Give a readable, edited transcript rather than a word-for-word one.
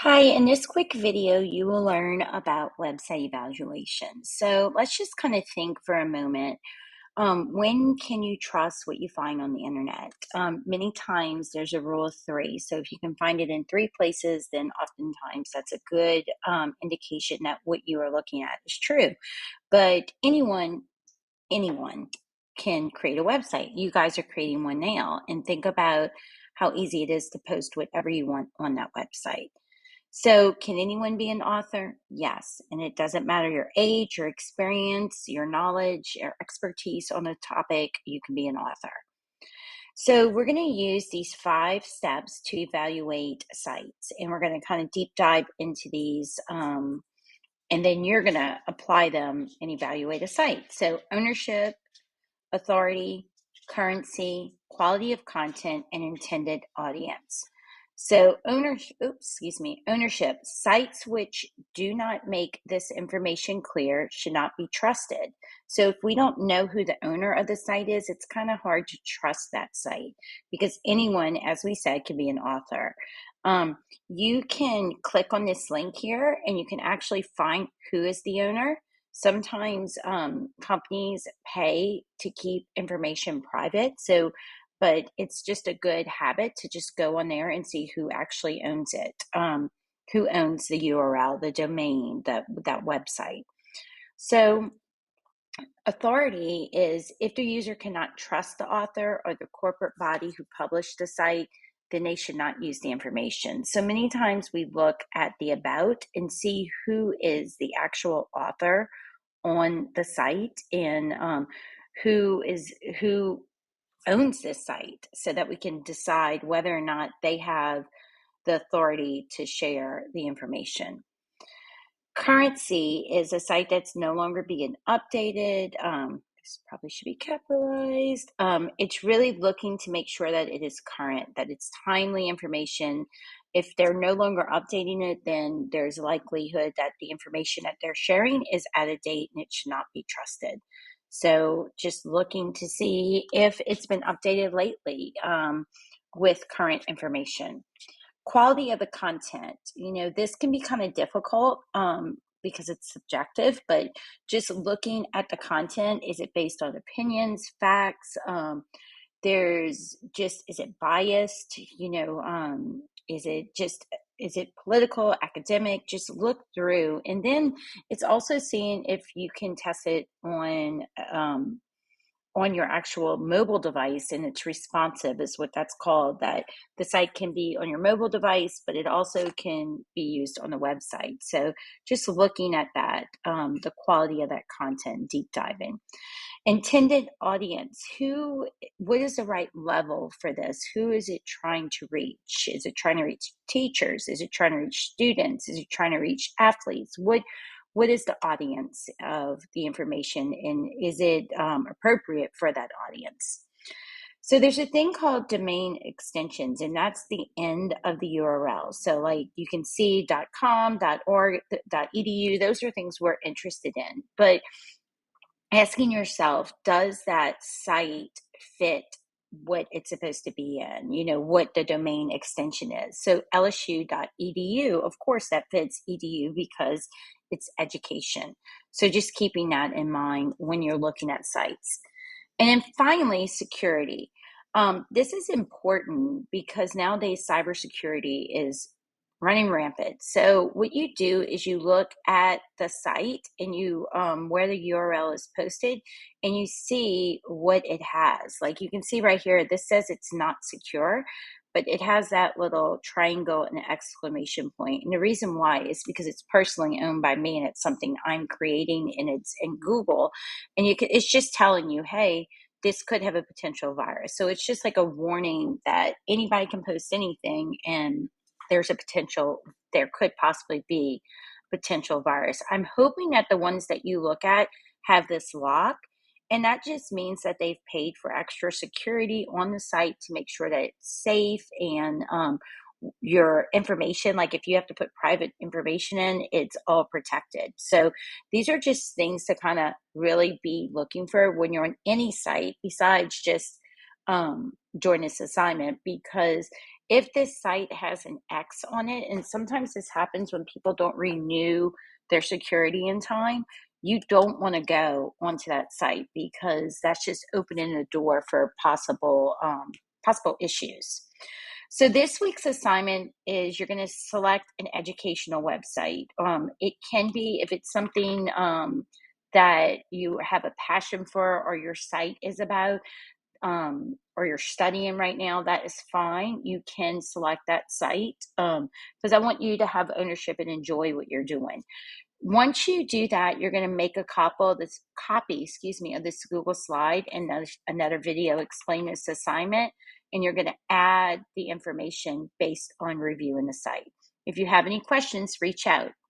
Hi, in this quick video, you will learn about website evaluation. So let's just kind of think for a moment. When can you trust what you find on the internet? Many times there's a rule of three. So if you can find it in three places, then oftentimes that's a good indication that what you are looking at is true. But anyone can create a website. You guys are creating one now, and think about how easy it is to post whatever you want on that website. So, can anyone be an author? Yes. And it doesn't matter your age, your experience, your knowledge, your expertise on a topic, you can be an author. So, we're going to use these 5 steps to evaluate sites, and we're going to kind of deep dive into these. And then you're going to apply them and evaluate a site. So, ownership, authority, currency, quality of content, and intended audience. So ownership. Sites which do not make this information clear should not be trusted. So if we don't know who the owner of the site is, it's kind of hard to trust that site because anyone, as we said, can be an author. You can click on this link here and you can actually find who is the owner. Sometimes companies pay to keep information private. But it's just a good habit to just go on there and see who actually owns it, who owns the URL, the domain, that website. So authority is if the user cannot trust the author or the corporate body who published the site, then they should not use the information. So many times we look at the about and see who is the actual author on the site and who owns this site so that we can decide whether or not they have the authority to share the information. Currency is a site that's no longer being updated. This probably should be capitalized. It's really looking to make sure that it is current, that it's timely information. If they're no longer updating it, then there's a likelihood that the information that they're sharing is out of date and it should not be trusted. So just looking to see if it's been updated lately with current information. Quality of the content. This can be kind of difficult because it's subjective, but just looking at the content, is it based on opinions, facts? Is it biased? Is it political, academic? Just look through. And then it's also seeing if you can test it on your actual mobile device, and it's responsive is what that's called, that the site can be on your mobile device, but it also can be used on the website. So just looking at that, the quality of that content, deep diving. Intended audience. What is the right level for this? Who is it trying to reach? Is it trying to reach teachers? Is it trying to reach students? Is it trying to reach athletes? What is the audience of the information, and is it appropriate for that audience? So there's a thing called domain extensions, and that's the end of the URL. So like you can see .com, .org, .edu, those are things we're interested in. But asking yourself, does that site fit what it's supposed to be in, what the domain extension is? So lsu.edu, of course that fits edu because it's education. So just keeping that in mind when you're looking at sites. And then finally, security. This is important because nowadays cybersecurity is running rampant. So what you do is you look at the site and you where the URL is posted, and you see what it has. Like you can see right here, this says it's not secure, but it has that little triangle and an exclamation point. And the reason why is because it's personally owned by me and it's something I'm creating, and it's in Google, and it's just telling you, hey, this could have a potential virus. So it's just like a warning that anybody can post anything, and there could possibly be potential virus. I'm hoping that the ones that you look at have this lock, and that just means that they've paid for extra security on the site to make sure that it's safe, and your information, like if you have to put private information in, it's all protected. So these are just things to kind of really be looking for when you're on any site besides just join this assignment, because If this site has an X on it, and sometimes this happens when people don't renew their security in time, you don't want to go onto that site because that's just opening a door for possible issues. So this week's assignment is you're going to select an educational website. It can be if it's something that you have a passion for or your site is about, or you're studying right now, that is fine. You can select that site because I want you to have ownership and enjoy what you're doing. Once you do that, you're going to make a copy, of this Google slide and another video explain this assignment, and you're going to add the information based on reviewing the site. If you have any questions, reach out.